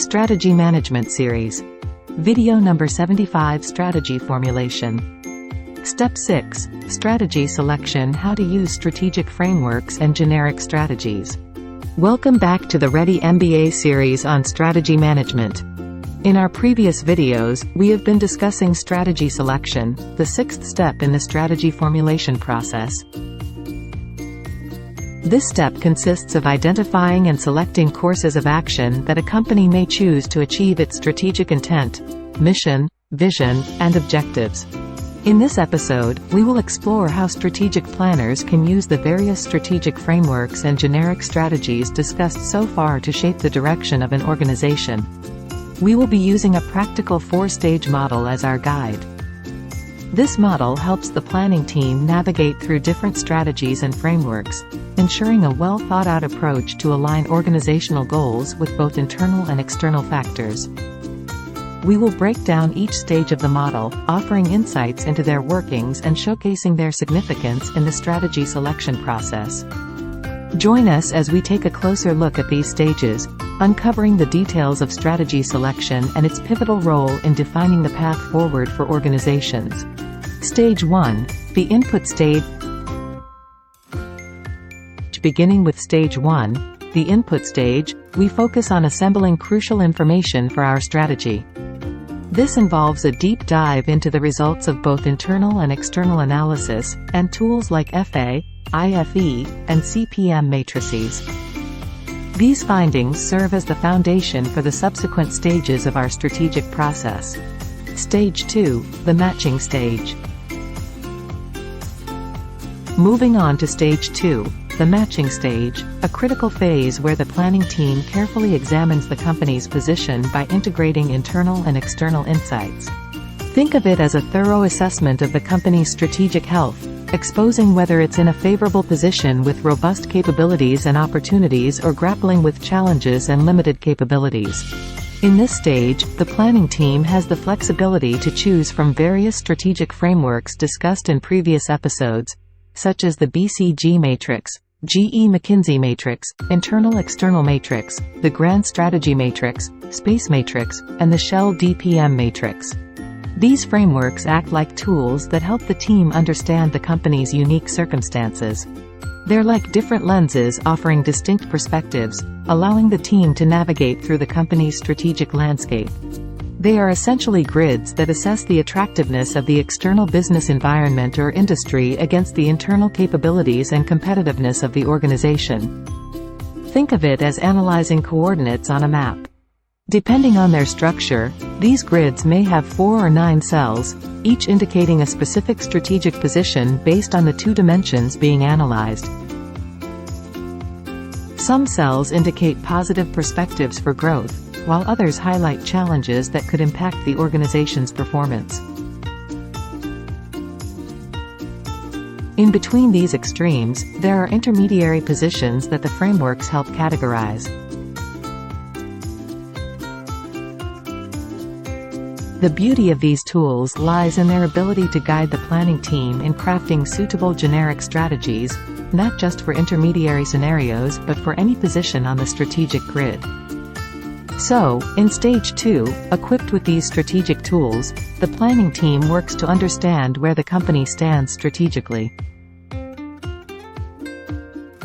Strategy Management Series. Video number 75, Strategy Formulation. Step 6. Strategy Selection, how to use strategic frameworks and generic strategies. Welcome back to the Ready MBA series on strategy management. In our previous videos, we have been discussing strategy selection, the sixth step in the strategy formulation process. This step consists of identifying and selecting courses of action that a company may choose to achieve its strategic intent, mission, vision, and objectives. In this episode, we will explore how strategic planners can use the various strategic frameworks and generic strategies discussed so far to shape the direction of an organization. We will be using a practical 4-stage model as our guide. This model helps the planning team navigate through different strategies and frameworks, ensuring a well-thought-out approach to align organizational goals with both internal and external factors. We will break down each stage of the model, offering insights into their workings and showcasing their significance in the strategy selection process. Join us as we take a closer look at these stages, uncovering the details of strategy selection and its pivotal role in defining the path forward for organizations. Stage 1. The input stage. Beginning with Stage 1, the input stage, we focus on assembling crucial information for our strategy. This involves a deep dive into the results of both internal and external analysis, and tools like FA, IFE, and CPM matrices. These findings serve as the foundation for the subsequent stages of our strategic process. Stage 2, the matching stage. Moving on to Stage 2, the matching stage, a critical phase where the planning team carefully examines the company's position by integrating internal and external insights. Think of it as a thorough assessment of the company's strategic health, exposing whether it's in a favorable position with robust capabilities and opportunities or grappling with challenges and limited capabilities. In this stage, the planning team has the flexibility to choose from various strategic frameworks discussed in previous episodes, such as the BCG matrix, GE McKinsey matrix, internal-external matrix, the Grand Strategy matrix, Space matrix, and the Shell DPM matrix. These frameworks act like tools that help the team understand the company's unique circumstances. They're like different lenses offering distinct perspectives, allowing the team to navigate through the company's strategic landscape. They are essentially grids that assess the attractiveness of the external business environment or industry against the internal capabilities and competitiveness of the organization. Think of it as analyzing coordinates on a map. Depending on their structure, these grids may have 4 or 9 cells, each indicating a specific strategic position based on the 2 dimensions being analyzed. Some cells indicate positive perspectives for growth, while others highlight challenges that could impact the organization's performance. In between these extremes, there are intermediary positions that the frameworks help categorize. The beauty of these tools lies in their ability to guide the planning team in crafting suitable generic strategies, not just for intermediary scenarios but for any position on the strategic grid. So, in Stage 2, equipped with these strategic tools, the planning team works to understand where the company stands strategically.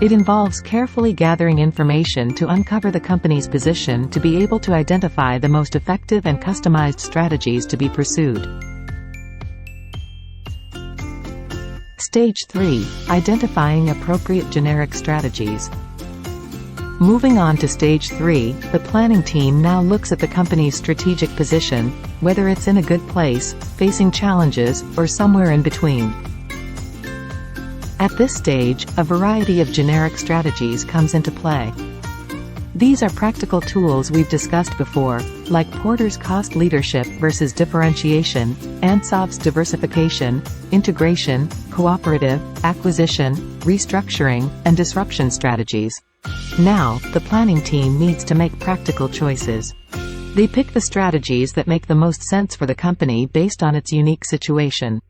It involves carefully gathering information to uncover the company's position to be able to identify the most effective and customized strategies to be pursued. Stage 3, identifying appropriate generic strategies. Moving on to Stage 3, the planning team now looks at the company's strategic position, whether it's in a good place, facing challenges, or somewhere in between. At this stage, a variety of generic strategies comes into play. These are practical tools we've discussed before, like Porter's cost leadership versus differentiation, Ansov's diversification, integration, cooperative, acquisition, restructuring, and disruption strategies. Now, the planning team needs to make practical choices. They pick the strategies that make the most sense for the company based on its unique situation.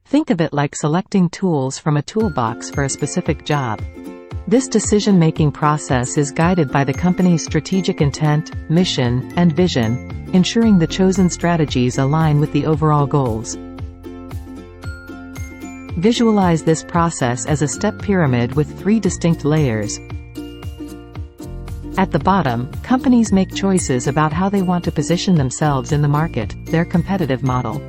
Think of it like selecting tools from a toolbox for a specific job. This decision-making process is guided by the company's strategic intent, mission, and vision, ensuring the chosen strategies align with the overall goals. Visualize this process as a step pyramid with 3 distinct layers. At the bottom, companies make choices about how they want to position themselves in the market, their competitive model.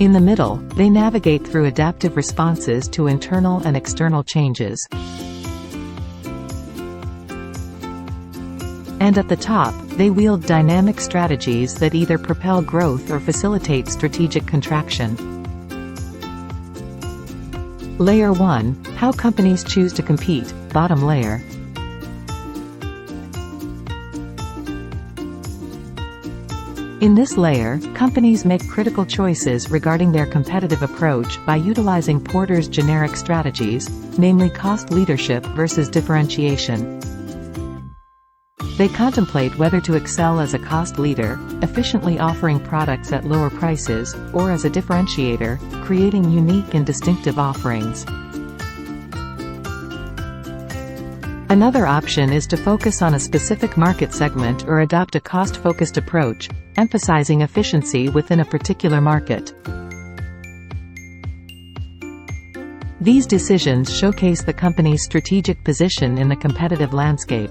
In the middle, they navigate through adaptive responses to internal and external changes. And at the top, they wield dynamic strategies that either propel growth or facilitate strategic contraction. Layer 1 – How companies choose to compete, bottom layer. In this layer, companies make critical choices regarding their competitive approach by utilizing Porter's generic strategies, namely cost leadership versus differentiation. They contemplate whether to excel as a cost leader, efficiently offering products at lower prices, or as a differentiator, creating unique and distinctive offerings. Another option is to focus on a specific market segment or adopt a cost-focused approach, emphasizing efficiency within a particular market. These decisions showcase the company's strategic position in the competitive landscape.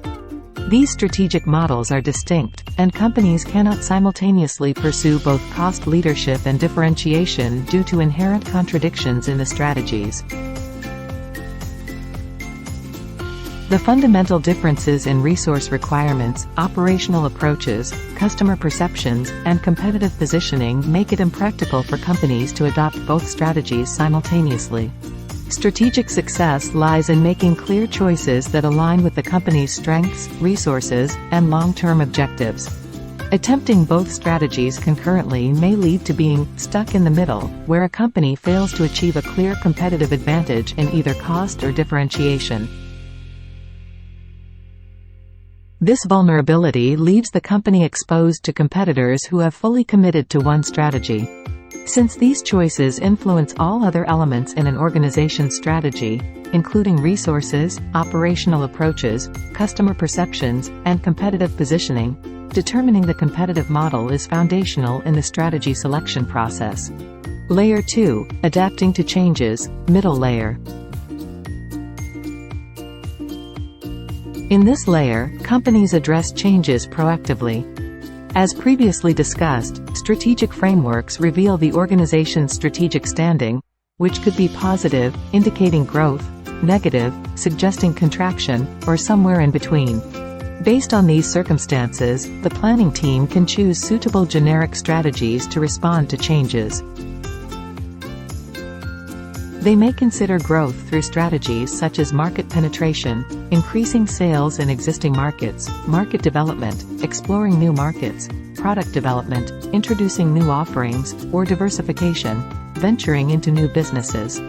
These strategic models are distinct, and companies cannot simultaneously pursue both cost leadership and differentiation due to inherent contradictions in the strategies. The fundamental differences in resource requirements, operational approaches, customer perceptions, and competitive positioning make it impractical for companies to adopt both strategies simultaneously. Strategic success lies in making clear choices that align with the company's strengths, resources, and long-term objectives. Attempting both strategies concurrently may lead to being stuck in the middle, where a company fails to achieve a clear competitive advantage in either cost or differentiation. This vulnerability leaves the company exposed to competitors who have fully committed to one strategy. Since these choices influence all other elements in an organization's strategy, including resources, operational approaches, customer perceptions, and competitive positioning, determining the competitive model is foundational in the strategy selection process. Layer 2 – Adapting to changes, middle layer. In this layer, companies address changes proactively. As previously discussed, strategic frameworks reveal the organization's strategic standing, which could be positive, indicating growth, negative, suggesting contraction, or somewhere in between. Based on these circumstances, the planning team can choose suitable generic strategies to respond to changes. They may consider growth through strategies such as market penetration, increasing sales in existing markets, market development, exploring new markets, product development, introducing new offerings, or diversification, venturing into new businesses.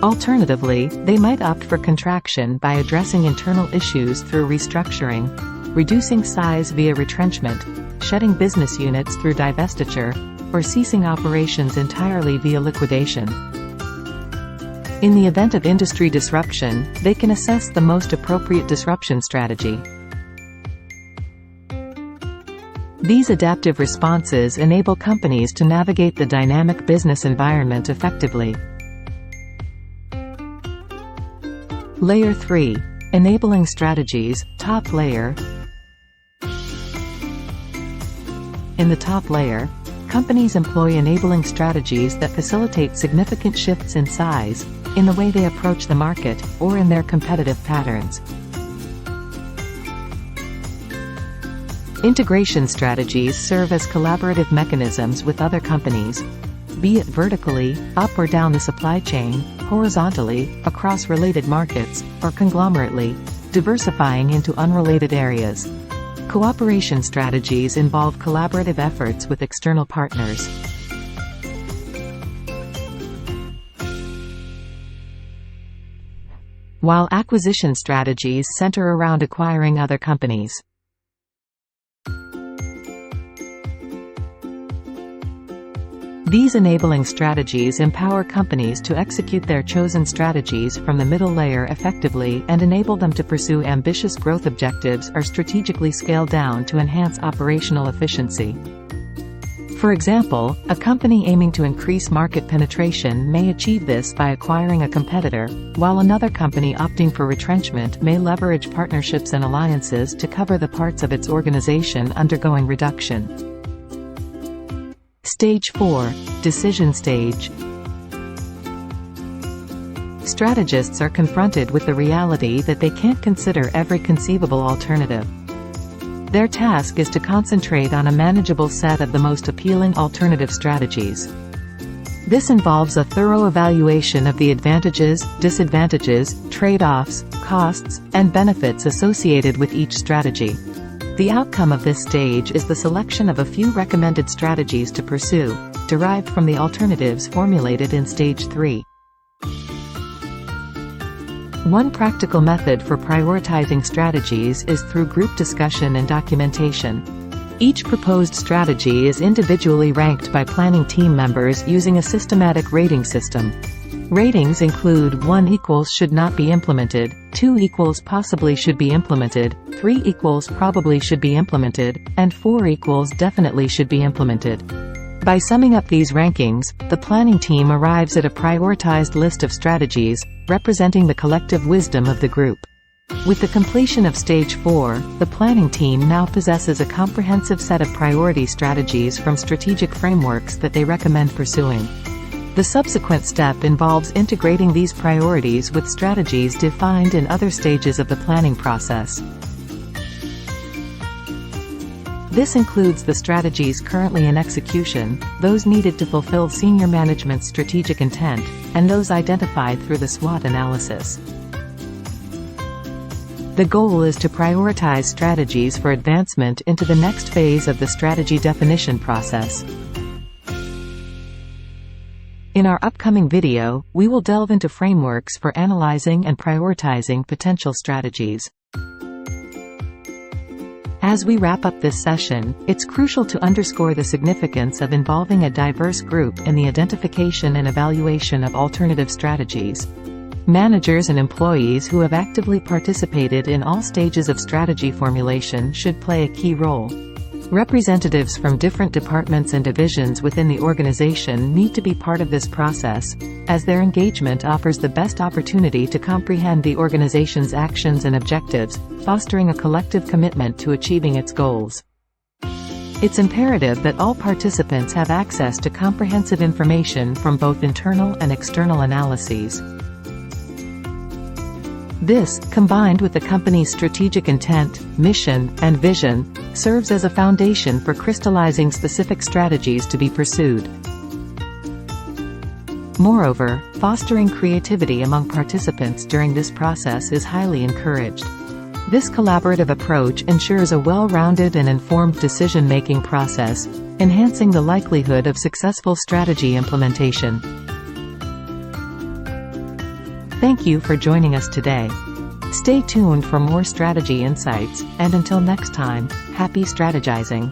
Alternatively, they might opt for contraction by addressing internal issues through restructuring, reducing size via retrenchment, shedding business units through divestiture, or ceasing operations entirely via liquidation. In the event of industry disruption, they can assess the most appropriate disruption strategy. These adaptive responses enable companies to navigate the dynamic business environment effectively. Layer 3 – Enabling strategies, top layer. In the top layer, companies employ enabling strategies that facilitate significant shifts in size, in the way they approach the market, or in their competitive patterns. Integration strategies serve as collaborative mechanisms with other companies, be it vertically, up or down the supply chain, horizontally, across related markets, or conglomerately, diversifying into unrelated areas. Cooperation strategies involve collaborative efforts with external partners. While acquisition strategies center around acquiring other companies. These enabling strategies empower companies to execute their chosen strategies from the middle layer effectively and enable them to pursue ambitious growth objectives or strategically scale down to enhance operational efficiency. For example, a company aiming to increase market penetration may achieve this by acquiring a competitor, while another company opting for retrenchment may leverage partnerships and alliances to cover the parts of its organization undergoing reduction. Stage 4. Decision stage. Strategists are confronted with the reality that they can't consider every conceivable alternative. Their task is to concentrate on a manageable set of the most appealing alternative strategies. This involves a thorough evaluation of the advantages, disadvantages, trade-offs, costs, and benefits associated with each strategy. The outcome of this stage is the selection of a few recommended strategies to pursue, derived from the alternatives formulated in Stage 3. One practical method for prioritizing strategies is through group discussion and documentation. Each proposed strategy is individually ranked by planning team members using a systematic rating system. Ratings include 1 equals should not be implemented, 2 equals possibly should be implemented, 3 equals probably should be implemented, and 4 equals definitely should be implemented. By summing up these rankings, the planning team arrives at a prioritized list of strategies, representing the collective wisdom of the group. With the completion of Stage 4, the planning team now possesses a comprehensive set of priority strategies from strategic frameworks that they recommend pursuing. The subsequent step involves integrating these priorities with strategies defined in other stages of the planning process. This includes the strategies currently in execution, those needed to fulfill senior management's strategic intent, and those identified through the SWOT analysis. The goal is to prioritize strategies for advancement into the next phase of the strategy definition process. In our upcoming video, we will delve into frameworks for analyzing and prioritizing potential strategies. As we wrap up this session, it's crucial to underscore the significance of involving a diverse group in the identification and evaluation of alternative strategies. Managers and employees who have actively participated in all stages of strategy formulation should play a key role. Representatives from different departments and divisions within the organization need to be part of this process, as their engagement offers the best opportunity to comprehend the organization's actions and objectives, fostering a collective commitment to achieving its goals. It's imperative that all participants have access to comprehensive information from both internal and external analyses. This, combined with the company's strategic intent, mission, and vision, serves as a foundation for crystallizing specific strategies to be pursued. Moreover, fostering creativity among participants during this process is highly encouraged. This collaborative approach ensures a well-rounded and informed decision-making process, enhancing the likelihood of successful strategy implementation. Thank you for joining us today. Stay tuned for more strategy insights, and until next time, happy strategizing.